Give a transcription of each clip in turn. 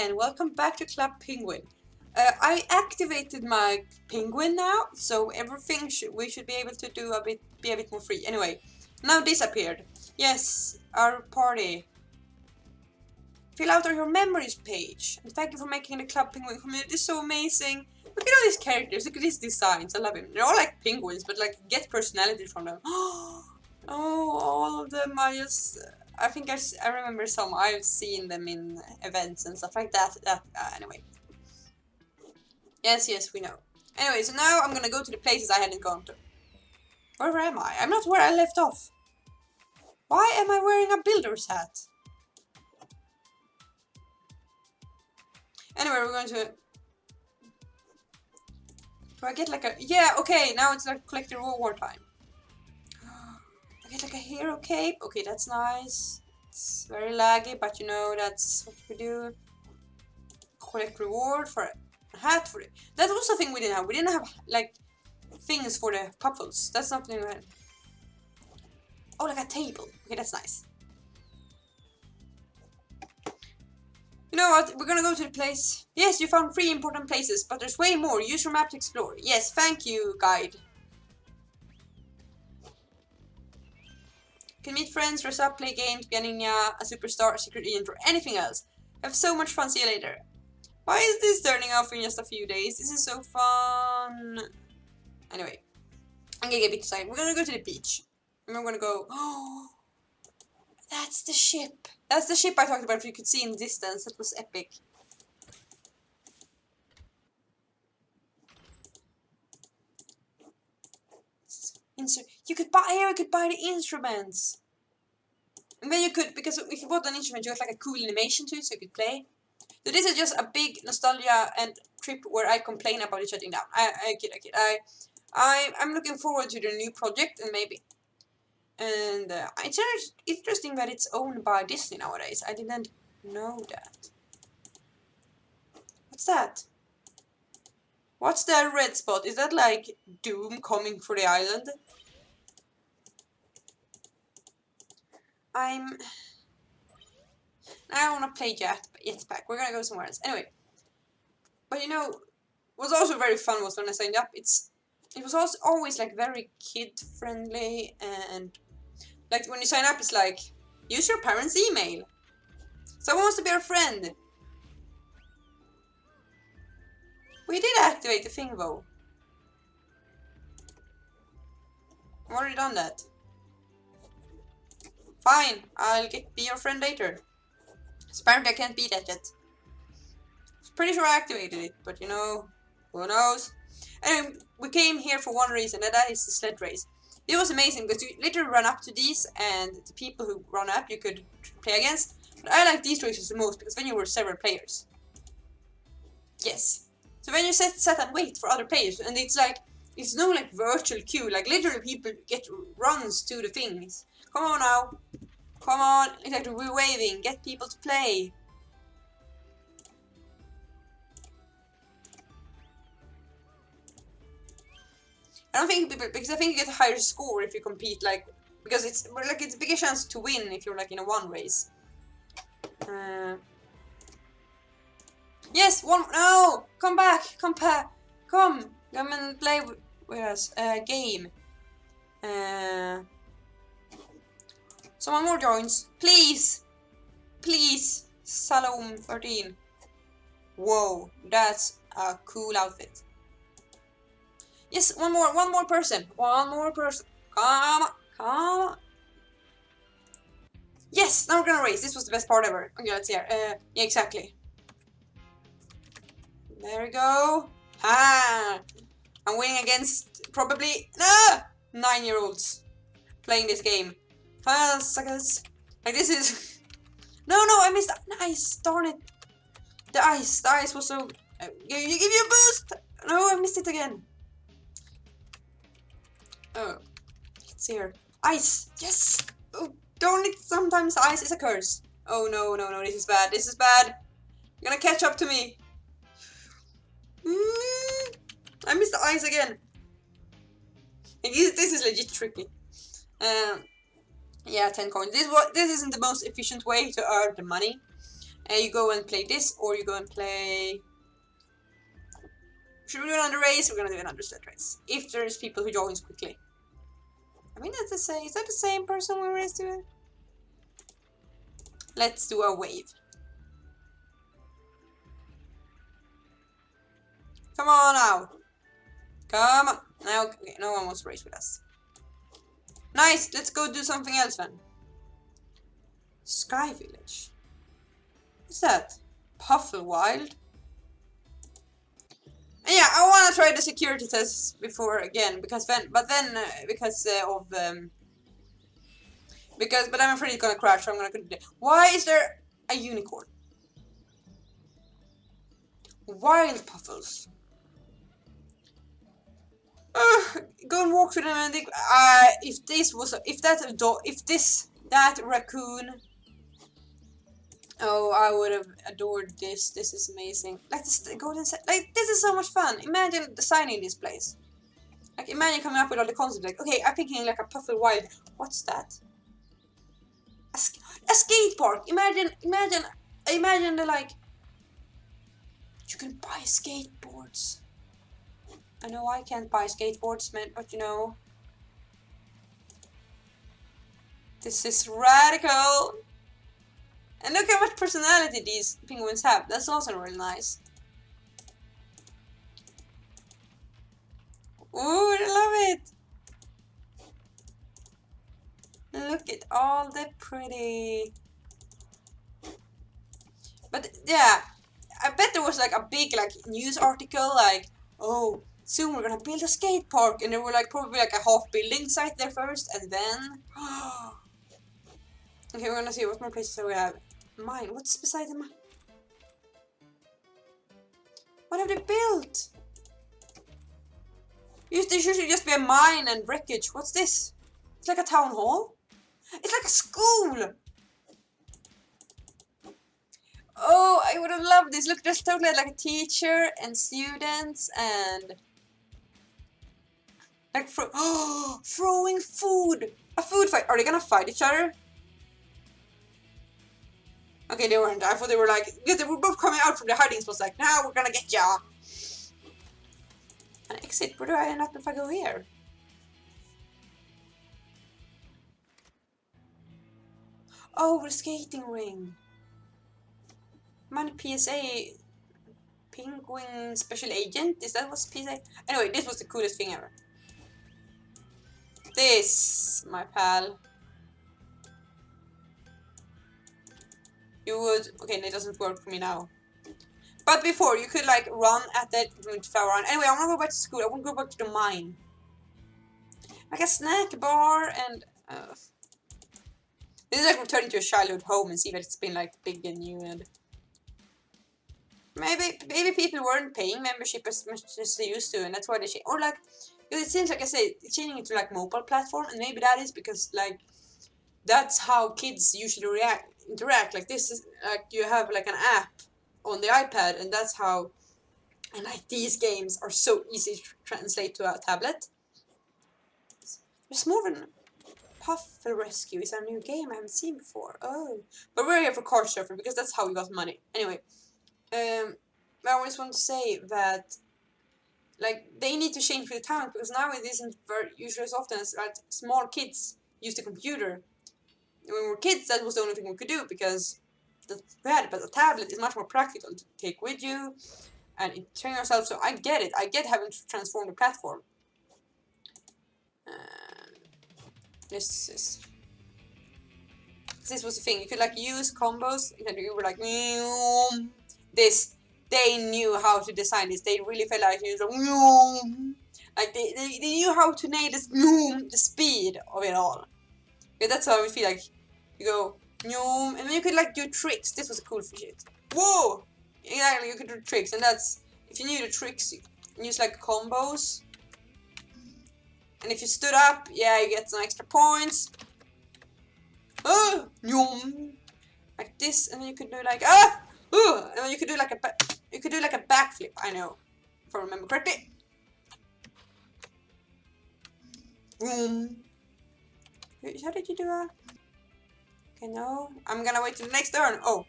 and welcome back to Club Penguin. I activated my penguin now, so everything we should be able to do be a bit more free. Anyway, now this appeared. Yes, our party. Fill out your memories page. And thank you for making the Club Penguin community so amazing. Look at all these characters, look at these designs, I love them. They're all like penguins, but like get personality from them. Oh, all of them I think I remember some. I've seen them in events and stuff like that. Anyway. Yes, we know. Anyway, so now I'm gonna go to the places I hadn't gone to. Where am I? I'm not where I left off. Why am I wearing a builder's hat? Anyway, we're going to... Do I get like a... Yeah, okay, now it's like collect the reward time. I get like a hero cape. Okay, that's nice. It's very laggy, but you know, that's what we do. Collect reward for a hat for it. That was the thing we didn't have. We didn't have, like, things for the puffles. That's something we had. Oh, like a table. Okay, that's nice. You know what? We're gonna go to the place. Yes, you found 3 important places, but there's way more. Use your map to explore. Yes, thank you, guide. You can meet friends, dress up, play games, be a ninja, a superstar, a secret agent, or anything else. Have so much fun. See you later. Why is this turning off in just a few days? This is so fun. Anyway, I'm gonna get a bit excited. We're gonna go to the beach. And we're gonna go. Oh, that's the ship. That's the ship I talked about. If you could see in the distance, that was epic. You could buy here. You could buy the instruments. And then you could, because if you bought an instrument, you got like a cool animation to it, so you could play. So this is just a big nostalgia and trip where I complain about it shutting down. I kid. I'm looking forward to the new project and maybe. And it's interesting that it's owned by Disney nowadays. I didn't know that. What's that? What's that red spot? Is that like Doom coming for the island? I don't want to play Jetpack. We're gonna go somewhere else. Anyway. But you know, what was also very fun was when I signed up. It was also always like very kid friendly, and like when you sign up, it's like use your parents' email. Someone wants to be our friend. We did activate the thing though. I've already done that. Fine, I'll be your friend later. Apparently I can't be that yet. Pretty sure I activated it, but you know, who knows? Anyway, we came here for one reason, and that is the sled race. It was amazing because you literally run up to these, and the people who run up you could play against. But I like these races the most because then you were several players. Yes. So when you sit and wait for other players, and it's like it's no like virtual queue, like literally people get runs to the things. Come on now, come on! It's like we're waving, get people to play. I don't think people, because I think you get a higher score if you compete, like, because it's a bigger chance to win if you're like in a one race. Yes, no, come back, come and play with us, game. Someone more joins, please, Salome 13. Whoa, that's a cool outfit. Yes, one more person. Come on. Yes, now we're gonna race. This was the best part ever. Okay, let's see here. Yeah, exactly. There we go. Ha! I'm winning against probably 9-year-olds playing this game. Ah, suckers. Like this is. No, I missed. Nice, darn it. The ice was so. Give you a boost. No, I missed it again. Oh, let's see here. Ice! Yes! Oh, darn it, sometimes ice is a curse. Oh no, this is bad, You're gonna catch up to me. I missed the ice again. This is legit tricky. Yeah, 10 coins. This isn't the most efficient way to earn the money. You go and play this, or you go and play... Should we do another race? We're gonna do another sled race. If there's people who joins quickly. I mean, that's the same. Is that the same person we raced to? Let's do a wave. Come on now. Come on. Now, okay, no one wants to race with us. Nice. Let's go do something else then. Sky Village. What's that? Pufflewild. And yeah, I want to try the security tests before again because then, but I'm afraid it's gonna crash. So I'm gonna. Why is there a unicorn? Wild puffles. Go and walk through them and think, that raccoon. Oh, I would have adored this. This is amazing. Like this golden set. Like this is so much fun. Imagine designing this place. Like imagine coming up with all the concepts. Like okay, I'm thinking like a Pufflewild. What's that? A skate park. Imagine the like. You can buy skateboards. I know I can't buy skateboards, man, but you know. This is radical. And look how much personality these penguins have. That's also really nice. Ooh, I love it. Look at all the pretty. But yeah, I bet there was like a big like news article like, oh, soon we're gonna build a skate park, and there were like probably like a half building site there first, and then. Okay, we're gonna see what more places we have. Mine. What's beside the mine? What have they built? There should just be a mine and wreckage. What's this? It's like a town hall. It's like a school. Oh, I would have loved this. Look, there's totally like a teacher and students and like throwing food. A food fight. Are they gonna fight each other? Okay, they weren't. I thought they were like, yeah, they were both coming out from the hiding spots like, now we're gonna get ya. An exit? Where do I end up if I go here? Oh, the skating ring. Man, PSA Penguin Special Agent? Is that what's PSA? Anyway, this was the coolest thing ever. This, my pal. You would... Okay, that doesn't work for me now. But before, you could like run at that flower run. Anyway, I want to go back to school. I want to go back to the mine. Like a snack bar and... This is like returning to a childhood home and see that it's been like big and new and... Maybe people weren't paying membership as much as they used to, and that's why they changed. Or like, it seems like I say, it's changing into like mobile platform, and maybe that is because like that's how kids usually interact. Like this is like you have like an app on the iPad, and that's how. And like these games are so easy to translate to a tablet. There's more than Puffle Rescue is a new game I haven't seen before. Oh, but we're here for car surfing because that's how we got money. Anyway. I always want to say that like they need to change with the time because now it isn't very usually as often as like small kids use the computer. When we were kids, that was the only thing we could do because that's bad. But a tablet is much more practical to take with you and train yourself. So I get it. I get having to transform the platform. This was the thing. You could like use combos. And you were like this. They knew how to design this. They really felt like it was like they knew how to nail this the speed of it all. Okay, that's how I feel like. You go and then you could like do tricks. This was a cool shit. Whoa! Exactly, you could do tricks, and that's if you knew the tricks, you use like combos. And if you stood up, yeah, you get some extra points. Like this, and then you could do like and then you could do like a backflip. I know, if I remember correctly. How did you do that? Okay, no. I'm gonna wait till the next turn. Oh.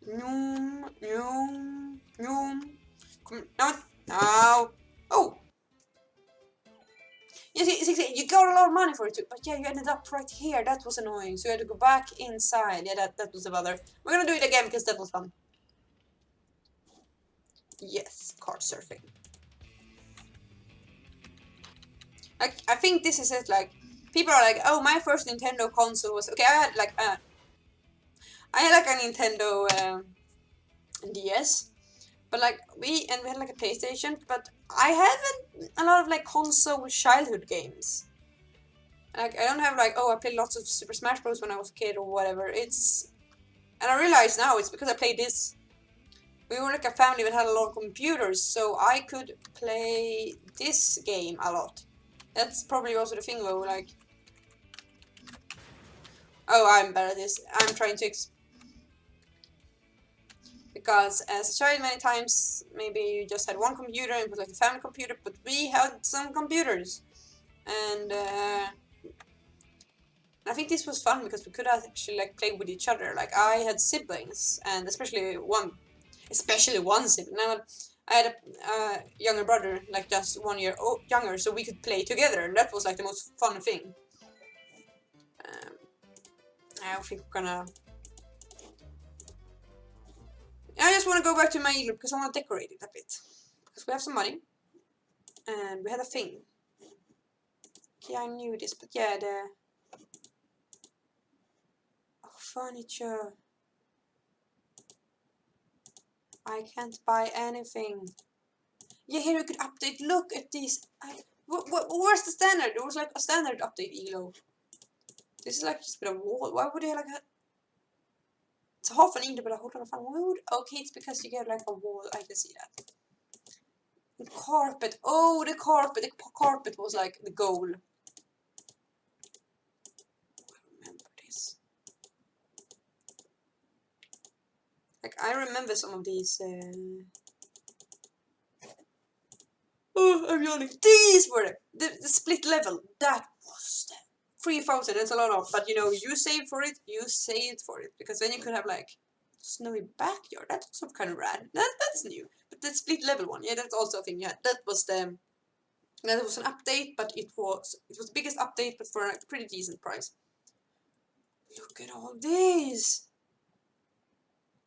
Noom, noom, noom. No, no. Oh, you got a lot of money for it too, but yeah, you ended up right here. That was annoying. So you had to go back inside. Yeah, that was a bother. We're gonna do it again because that was fun. Yes, card surfing. Like, I think this is it. Like, people are like, oh, my first Nintendo console was okay. I had like a Nintendo DS, but like we had like a PlayStation, but I haven't a lot of like console childhood games. Like, I don't have like, oh, I played lots of Super Smash Bros when I was a kid or whatever. And I realize now it's because I played this. We were like a family that had a lot of computers, so I could play this game a lot. That's probably also the thing though, like, oh, I'm bad at this. I'm trying to because as a child many times maybe you just had one computer and it was like a family computer, but we had some computers. And I think this was fun because we could actually like play with each other. Like, I had siblings, and especially one sibling. Now, I had a younger brother, like just 1 year younger, so we could play together, and that was like the most fun thing. Um, I think we're gonna. I just want to go back to my igloo because I want to decorate it a bit because we have some money, and we had a thing. Yeah, I knew this, but yeah, the furniture. I can't buy anything. Yeah, here you could update. Look at this. Where's the standard? There was like a standard update elo. This is like just a bit of wall. Why would they like a... It's half an elo, but a whole lot of fun. Why would... Okay, it's because you get like a wall. I can see that. The carpet. Oh, the carpet. The carpet was like the goal. I remember this. Like, I remember some of these... Oh, I'm yawning. These were the split level. That was the 3,000. That's a lot of, but you know, you save for it. You saved for it because then you could have like snowy backyard. That's also kind of rad. That's new. But the split level one, yeah, that's also a thing. Yeah, that was an update, but it was the biggest update, but for a pretty decent price. Look at all this.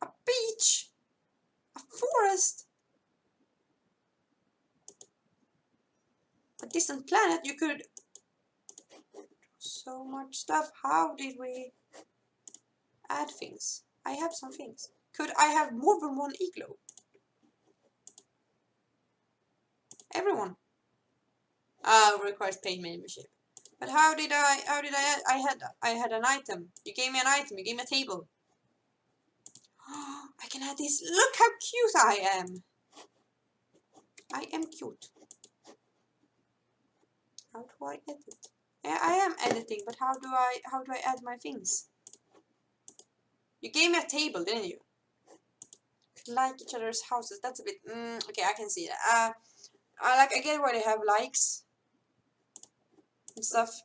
A beach, a forest, a distant planet. You could so much stuff. How did we add things? I have some things. Could I have more than one igloo? Everyone. Requires paid membership. But how did I had an item. You gave me an item, you gave me a table. I can add this. Look how cute I am. I am cute. How do I edit? Yeah, I am editing, but how do I add my things? You gave me a table, didn't you? Like each other's houses. That's a bit okay, I can see that. I get why they have likes and stuff.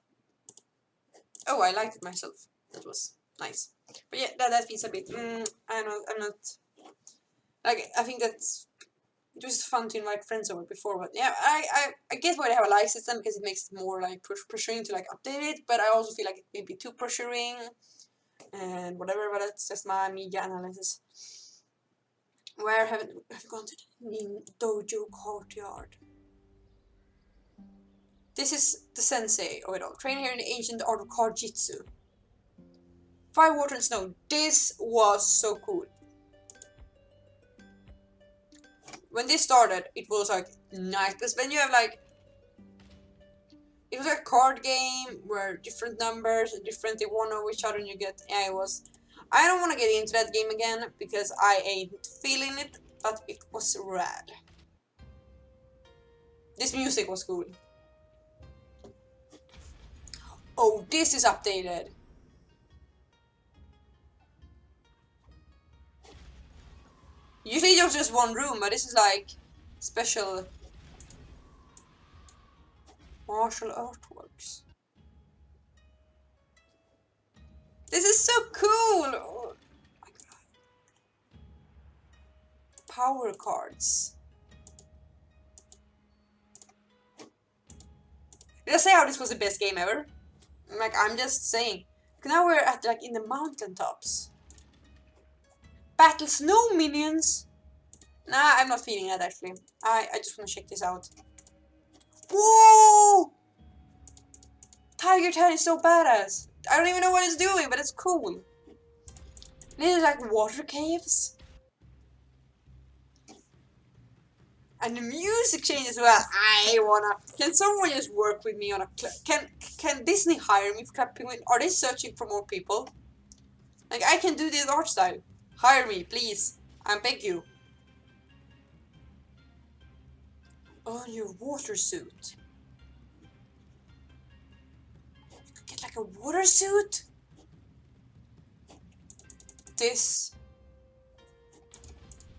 Oh, I liked it myself. That was nice. But yeah, that feels a bit. I'm not. Like, I think that's. It was fun to invite friends over before, but yeah, I get why they have a like system because it makes it more like pressuring to like update it. But I also feel like it may be too pressuring and whatever. But that's just my media analysis. Where have you gone to the dojo courtyard? This is the sensei of it all. Train here in the ancient art of card jitsu. Fire, water, and snow. This was so cool. When this started, it was like nice. Because when you have like, it was like a card game where different numbers and different, they won over each other, and you get, yeah, it was. I don't want to get into that game again because I ain't feeling it, but it was rad. This music was cool. Oh, this is updated. Usually there's just one room, but this is like special martial artworks. This is so cool! Oh my god. power cards. Did I say how this was the best game ever? Like, I'm just saying. Now we're at, like, in the mountaintops. Battle snow minions! Nah, I'm not feeling that, actually. I just want to check this out. Whoa! Tiger Tan is so badass. I don't even know what it's doing, but it's cool. These are like water caves. And the music changes. Well, I wanna. Can someone just work with me on a? Can Disney hire me for clapping? Are they searching for more people? Like, I can do this art style. Hire me, please. I beg you. On your water suit. You could get like a water suit. This.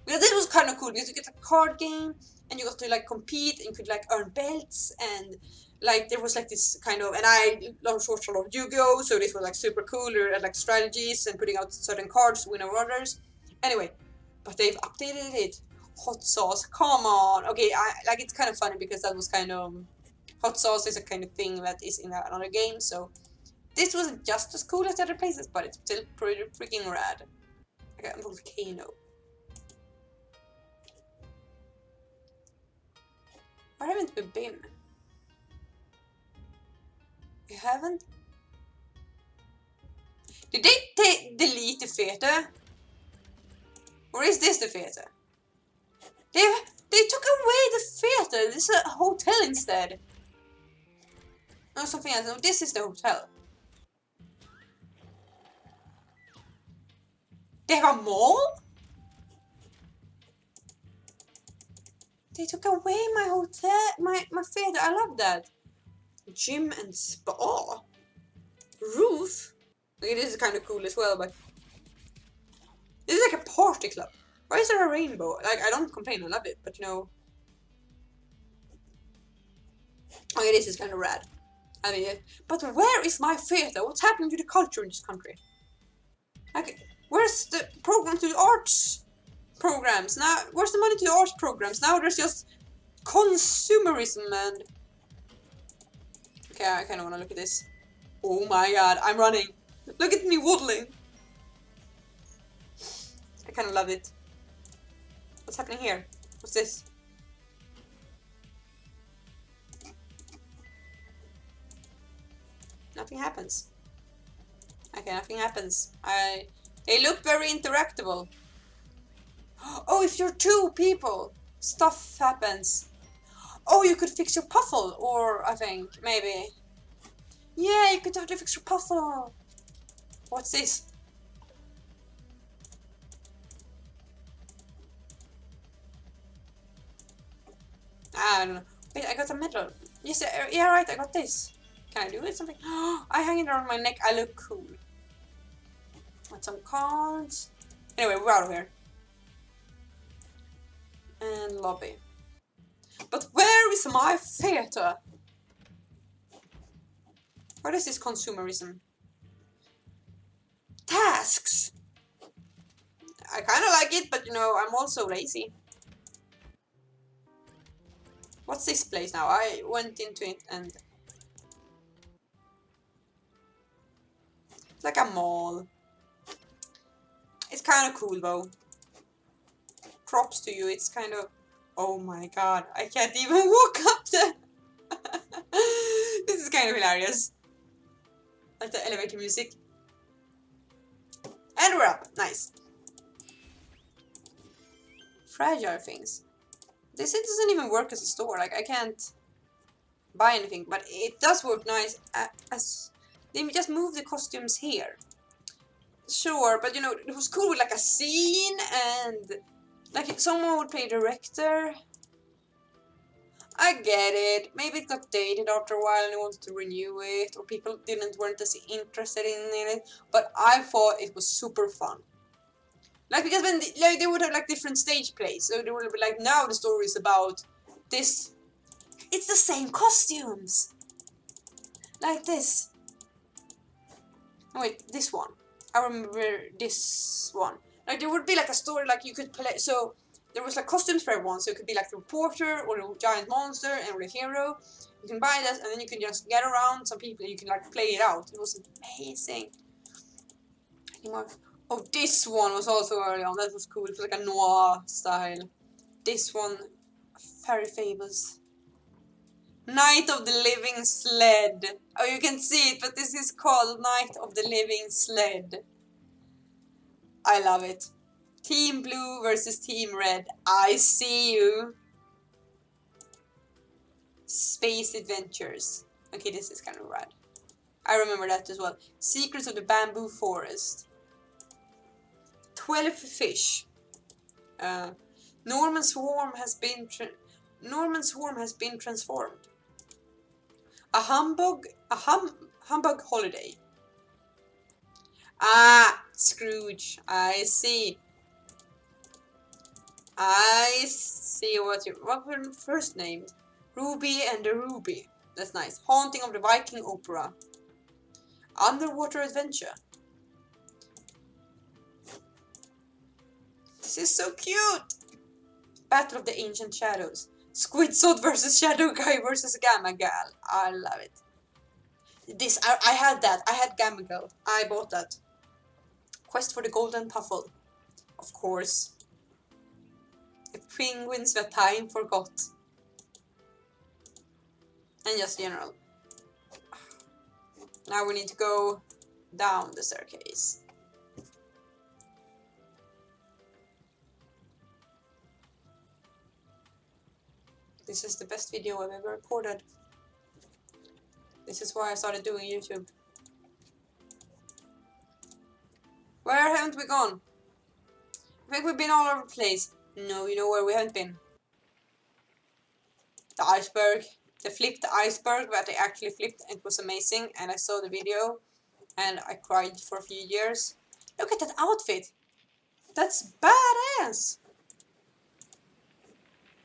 Well, this was kind of cool because you get a card game and you got to like compete and you could like earn belts and like there was like this kind of, and I watched a lot of Yu-Gi-Oh, so this was like super cool. There were like strategies and putting out certain cards to win over others. Anyway, but they've updated it. Hot sauce, come on. Okay, I like it's kind of funny because that was kind of hot sauce is a kind of thing that is in another game. So this wasn't just as cool as the other places, but it's still pretty freaking rad. Okay, a volcano. Where haven't we been? We haven't? Did they delete the theater? Or is this the theater? They took away the theater. This is a hotel instead. No, something else. No, this is the hotel. They have a mall? They took away my hotel, my theater. I love that. Gym and spa. Roof. Okay, this is kind of cool as well, but this is like a party club. Why is there a rainbow? Like, I don't complain. I love it, but you know. Okay, this is kind of rad. I mean, but where is my theater? What's happening to the culture in this country? Like, where's the program to the arts programs? Now, where's the money to the arts programs? Now there's just consumerism and... Okay, I kind of want to look at this. Oh my god, I'm running. Look at me waddling. I kind of love it. What's happening here? What's this? Nothing happens. Okay, nothing happens. They look very interactable. Oh, if you're two people, stuff happens. Oh, you could fix your puffle, or I think, maybe. Yeah, you could totally fix your puffle. What's this? I don't know. Wait, I got a medal. Yes, yeah, right, I got this. Can I do it? Something? I hang it around my neck. I look cool. With some cards. Anyway, we're out of here. And lobby. But where is my theater? What is this consumerism? Tasks! I kind of like it, but you know, I'm also lazy. What's this place now? I went into it and... It's like a mall. It's kind of cool though. Props to you, it's kind of... Oh my god, I can't even walk up there! This is kind of hilarious. Like the elevator music. And we're up, nice. Fragile things. This doesn't even work as a store, like I can't buy anything, but it does work nice as... They just move the costumes here. Sure, but you know, it was cool with like a scene and... Like if someone would play director. I get it. Maybe it got dated after a while and they wanted to renew it, or people weren't as interested in it. But I thought it was super fun. Like because when they would have like different stage plays, so they would be like, now the story is about this. It's the same costumes. Like this. Oh, wait, this one. I remember this one. Like there would be like a story like you could play. So there was like costumes for everyone, so it could be like the reporter or the giant monster or the hero. You can buy that, and then you can just get around some people and you can like play it out. It was amazing. Anymore. Oh, this one was also early on. That was cool. It was like a noir style. This one, Fairy Fables. Night of the Living Sled. Oh, you can see it, but this is called Night of the Living Sled. I love it. Team Blue versus Team Red. I see you. Space Adventures. Okay, this is kind of rad. I remember that as well. Secrets of the Bamboo Forest. 12 fish. Norman Swarm has been transformed. A humbug holiday. Ah, Scrooge. I see. What were the first names? Ruby and the Ruby. That's nice. Haunting of the Viking Opera. Underwater Adventure. This is so cute. Battle of the Ancient Shadows. Squidsod versus Shadow Guy versus Gamma Gal. I love it. This, I had that. I had Gamma Gal. I bought that. Quest for the Golden Puffle. Of course. The penguins that time forgot. And just general. Now we need to go down the staircase. This is the best video I've ever recorded. This is why I started doing YouTube. Where haven't we gone? I think we've been all over the place. No, you know where we haven't been? The iceberg. The flipped iceberg that they actually flipped. It was amazing, and I saw the video and I cried for a few years. Look at that outfit. That's badass.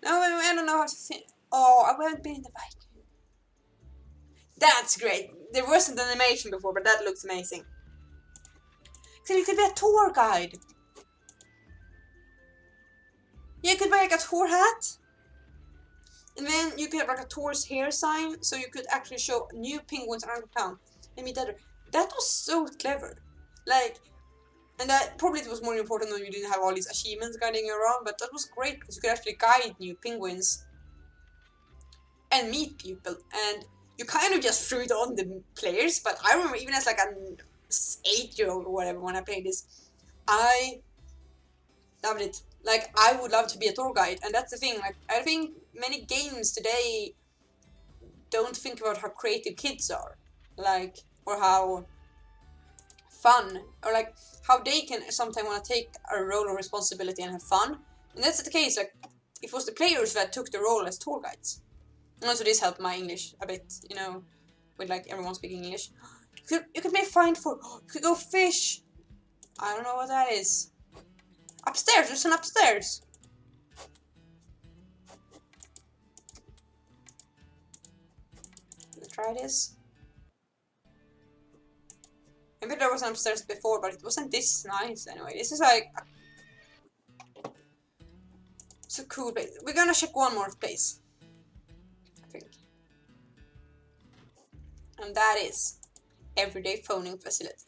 No, I don't know how to think. Oh, I haven't been in the Viking. That's great. There wasn't an animation before, but that looks amazing. So it could be a tour guide. Yeah, you could buy like a tour hat. And then you could have like a tour's hair sign, so you could actually show new penguins around the town. I mean, that was so clever. Like, and that probably was more important when you didn't have all these achievements guiding you around, but that was great because you could actually guide new penguins and meet people. And you kind of just threw it on the players, but I remember even as like an 8-year-old or whatever when I played this, I loved it. Like, I would love to be a tour guide, and that's the thing. Like, I think many games today don't think about how creative kids are, like, or how fun, or like how they can sometimes want to take a role of responsibility and have fun. And that's the case. Like, it was the players that took the role as tour guides. And also, this helped my English a bit, you know, with like everyone speaking English. You could make find for. You could go fish. I don't know what that is. Upstairs, there's an upstairs. Let's try this. Maybe there was an upstairs before, but it wasn't this nice anyway. This is like... It's a cool place. We're gonna check one more place, I think. And that is everyday phoning facility.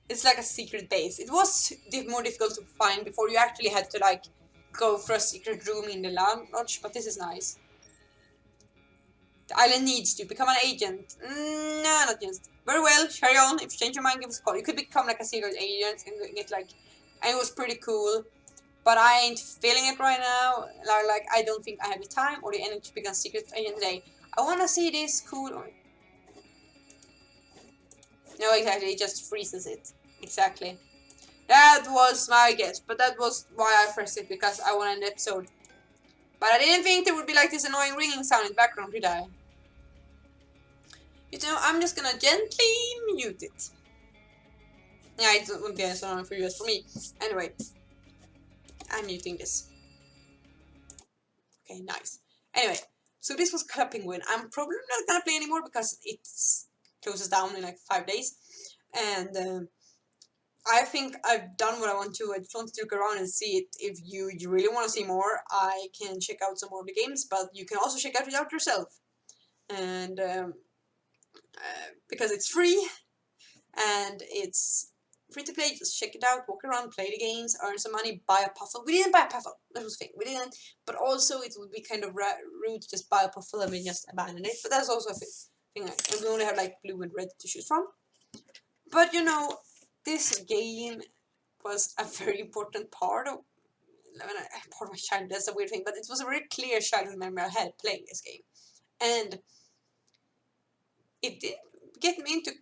It's like a secret base. It was more difficult to find before. You actually had to like go for a secret room in the lodge, but this is nice. The island needs to become an agent. No, not just. Very well, carry on. If you change your mind, give us a call. You could become like a secret agent and get like... And it was pretty cool. But I ain't feeling it right now. Like I don't think I have the time or the energy to become a secret agent today. I wanna see this cool... No, exactly, it just freezes it. Exactly. That was my guess, but that was why I pressed it, because I wanted an episode. But I didn't think there would be like this annoying ringing sound in the background, did I? You know, I'm just gonna gently mute it. Yeah, it wouldn't be as annoying for you as for me. Anyway, I'm muting this. Okay, nice. Anyway, so this was Club Penguin. I'm probably not gonna play anymore because it closes down in like 5 days. And I think I've done what I want to. I just wanted to look around and see it. If you really want to see more, I can check out some more of the games, but you can also check it out yourself. And because it's free and it's free to play, just check it out, walk around, play the games, earn some money, buy a puffle. We didn't buy a puffle, that was the thing. We didn't, but also it would be kind of rude to just buy a puffle and we just abandon it. But that's also a thing. And we only have like blue and red to choose from. But you know, this game was a very important part of my childhood. That's a weird thing, but it was a very clear childhood memory I had playing this game, and it did get me into,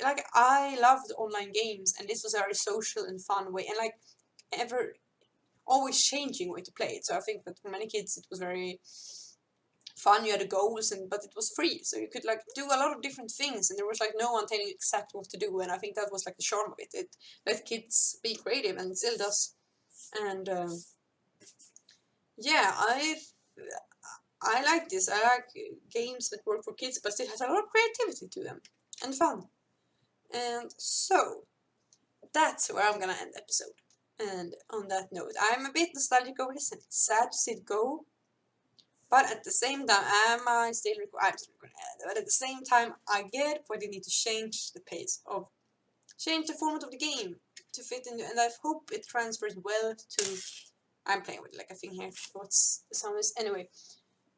like, I loved online games, and this was a very social and fun way, and like ever always changing way to play it. So I think that for many kids it was very fun. You had the goals, and but it was free, so you could like do a lot of different things, and there was like no one telling you exactly what to do. And I think that was like the charm of it. It let kids be creative, and it still does. And yeah, I like this. I like games that work for kids, but still has a lot of creativity to them and fun. And so that's where I'm gonna end the episode. And on that note, I'm a bit nostalgic over this, and it's sad to see it go. But at the same time, I'm still recording. But at the same time, I get why they need to change the pace of, change the format of the game to fit in, and I hope it transfers well to. I'm playing with like a thing here. What's the sound is anyway?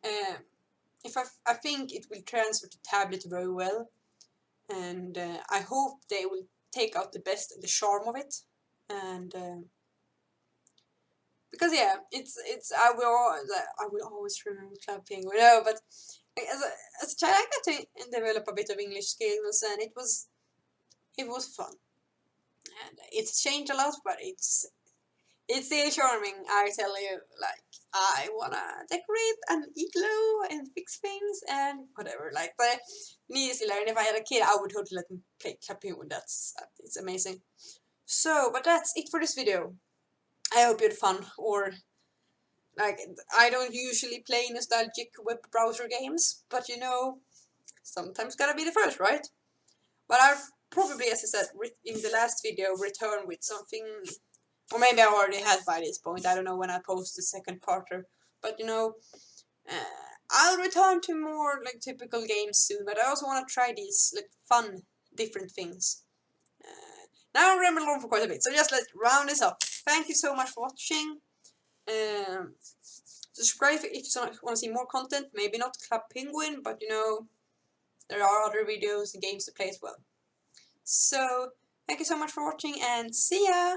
If I think it will transfer to tablet very well, and I hope they will take out the best and the charm of it, and because yeah, it's I will always remember Club Penguin. No, but as a child, I got to develop a bit of English skills, and it was fun, and it's changed a lot, but it's still charming. I tell you, like I wanna decorate an igloo and fix things and whatever. Like the easy learn. If I had a kid, I would totally let him play Club Penguin. That's it's amazing. So, but that's it for this video. I hope you had fun, or like, I don't usually play nostalgic web browser games, but you know, sometimes gotta be the first, right? But I've probably, as I said in the last video, return with something, or maybe I already had by this point. I don't know when I post the second parter, but you know, I'll return to more like typical games soon. But I also want to try these like fun, different things. Now I rambled on for quite a bit, so just let's round this up. Thank you so much for watching. Um, Subscribe if you want to see more content. Maybe not Club Penguin, but you know, there are other videos and games to play as well. So, thank you so much for watching, and see ya!